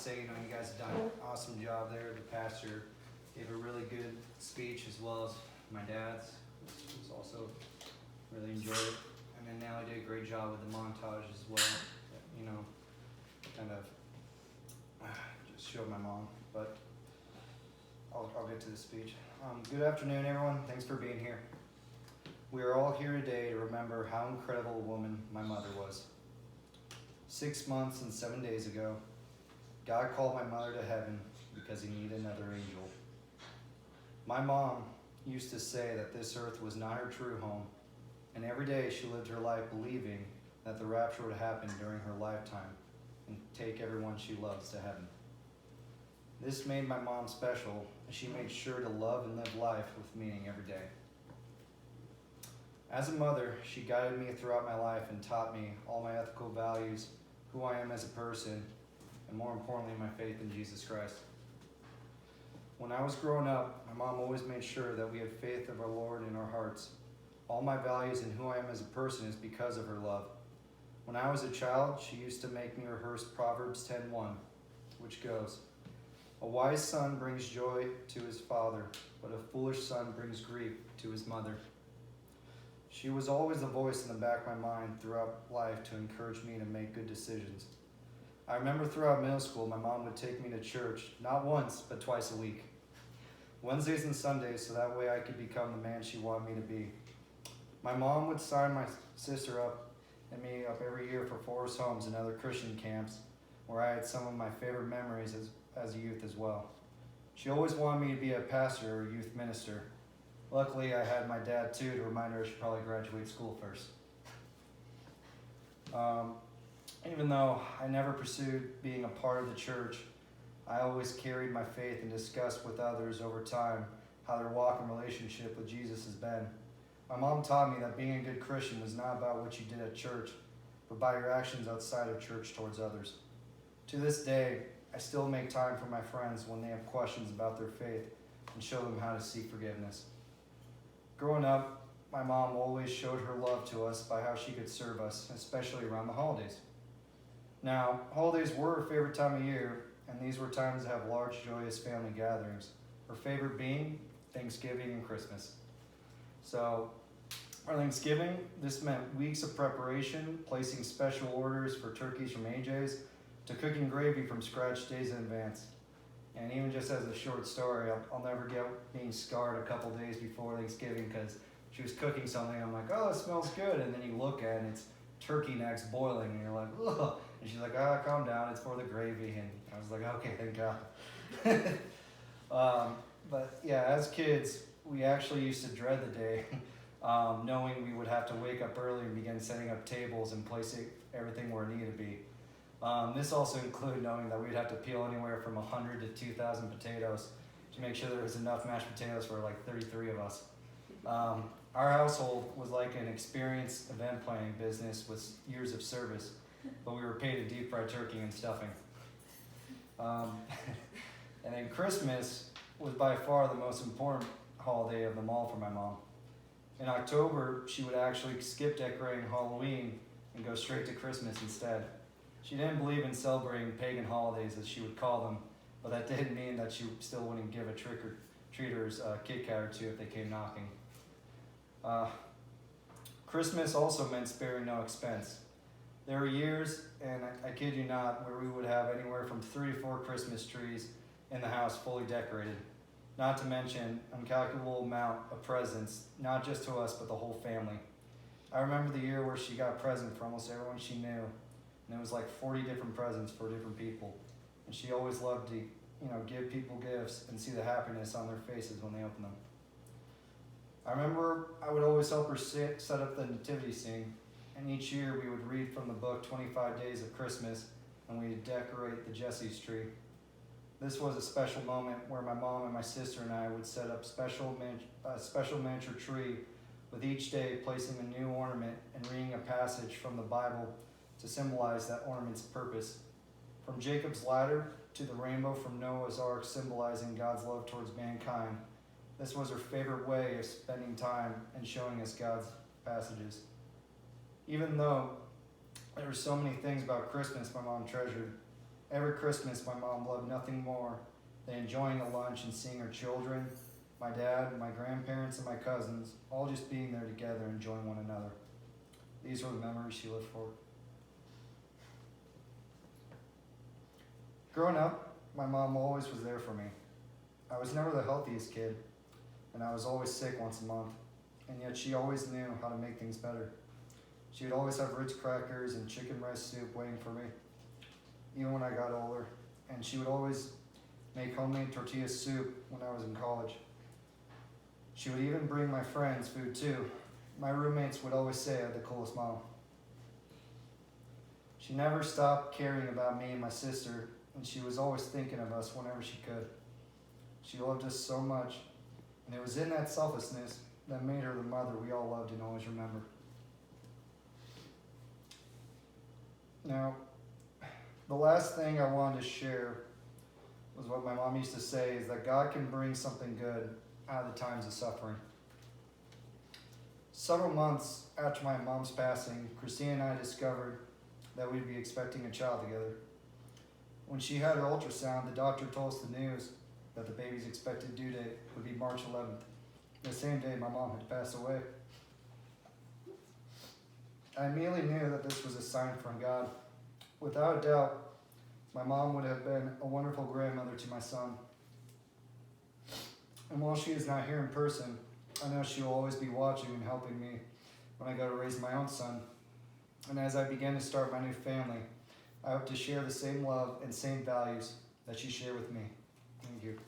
say, you guys have done an awesome job there. The pastor gave a really good speech, as well as my dad's, was also really enjoyed it. And then Nally did a great job with the montage as well. Kind of just showed my mom, but I'll get to the speech. Good afternoon, everyone. Thanks for being here. We are all here today to remember how incredible a woman my mother was. 6 months and 7 days ago, God called my mother to heaven because he needed another angel. My mom used to say that this earth was not her true home, and every day she lived her life believing that the rapture would happen during her lifetime and take everyone she loves to heaven. This made my mom special, and she made sure to love and live life with meaning every day. As a mother, she guided me throughout my life and taught me all my ethical values, who I am as a person, and more importantly, my faith in Jesus Christ. When I was growing up, my mom always made sure that we had faith of our Lord in our hearts. All my values and who I am as a person is because of her love. When I was a child, she used to make me rehearse Proverbs 10:1, which goes, "A wise son brings joy to his father, but a foolish son brings grief to his mother." She was always the voice in the back of my mind throughout life to encourage me to make good decisions. I remember throughout middle school, my mom would take me to church, not once, but twice a week. Wednesdays and Sundays, so that way I could become the man she wanted me to be. My mom would sign my sister up and me up every year for Forest Homes and other Christian camps, where I had some of my favorite memories as a youth as well. She always wanted me to be a pastor or a youth minister. Luckily, I had my dad too to remind her I should probably graduate school first. Even though I never pursued being a part of the church, I always carried my faith and discussed with others over time how their walk and relationship with Jesus has been. My mom taught me that being a good Christian was not about what you did at church, but by your actions outside of church towards others. To this day, I still make time for my friends when they have questions about their faith and show them how to seek forgiveness. Growing up, my mom always showed her love to us by how she could serve us, especially around the holidays. Now, holidays were her favorite time of year, and these were times to have large, joyous family gatherings, her favorite being Thanksgiving and Christmas. So, for Thanksgiving, this meant weeks of preparation, placing special orders for turkeys from AJ's, to cooking gravy from scratch days in advance. And even just as a short story, I'll never get being scarred a couple days before Thanksgiving because she was cooking something. I'm like, oh, it smells good. And then you look at it and it's turkey necks boiling. And you're like, ugh. And she's like, calm down. It's for the gravy. And I was like, okay, thank God. But yeah, as kids, we actually used to dread the day, knowing we would have to wake up early and begin setting up tables and placing everything where it needed to be. This also included knowing that we'd have to peel anywhere from 100 to 2,000 potatoes to make sure there was enough mashed potatoes for like 33 of us. Our household was like an experienced event planning business with years of service, but we were paid a deep fried turkey and stuffing. And then Christmas was by far the most important holiday of them all for my mom. In October, she would actually skip decorating Halloween and go straight to Christmas instead. She didn't believe in celebrating pagan holidays, as she would call them, but that didn't mean that she still wouldn't give a trick-or-treaters a Kit Kat or two if they came knocking. Christmas also meant sparing no expense. There were years, and I kid you not, where we would have anywhere from 3 to 4 Christmas trees in the house fully decorated. Not to mention an incalculable amount of presents, not just to us, but the whole family. I remember the year where she got a present for almost everyone she knew. And it was like 40 different presents for different people. And she always loved to, give people gifts and see the happiness on their faces when they open them. I remember I would always help her set up the nativity scene. And each year we would read from the book 25 Days of Christmas, and we'd decorate the Jesse's tree. This was a special moment where my mom and my sister and I would set up a special miniature tree, with each day placing a new ornament and reading a passage from the Bible to symbolize that ornament's purpose. From Jacob's ladder to the rainbow from Noah's ark, symbolizing God's love towards mankind. This was her favorite way of spending time and showing us God's passages. Even though there were so many things about Christmas my mom treasured, Every Christmas, my mom loved nothing more than enjoying the lunch and seeing her children, my dad, my grandparents, and my cousins, all just being there together, enjoying one another. These were the memories she lived for. Growing up, my mom always was there for me. I was never the healthiest kid, and I was always sick once a month, and yet she always knew how to make things better. She would always have Ritz crackers and chicken rice soup waiting for me, even when I got older, and she would always make homemade tortilla soup when I was in college. She would even bring my friends food too. My roommates would always say I had the coolest mom. She never stopped caring about me and my sister, and she was always thinking of us whenever she could. She loved us so much, and it was in that selflessness that made her the mother we all loved and always remember. Now, the last thing I wanted to share was what my mom used to say, is that God can bring something good out of the times of suffering. Several months after my mom's passing, Christina and I discovered that we'd be expecting a child together. When she had her ultrasound, the doctor told us the news that the baby's expected due date would be March 11th, the same day my mom had passed away. I immediately knew that this was a sign from God. Without a doubt, my mom would have been a wonderful grandmother to my son. And while she is not here in person, I know she will always be watching and helping me when I go to raise my own son. And as I begin to start my new family, I hope to share the same love and same values that she shared with me. Thank you.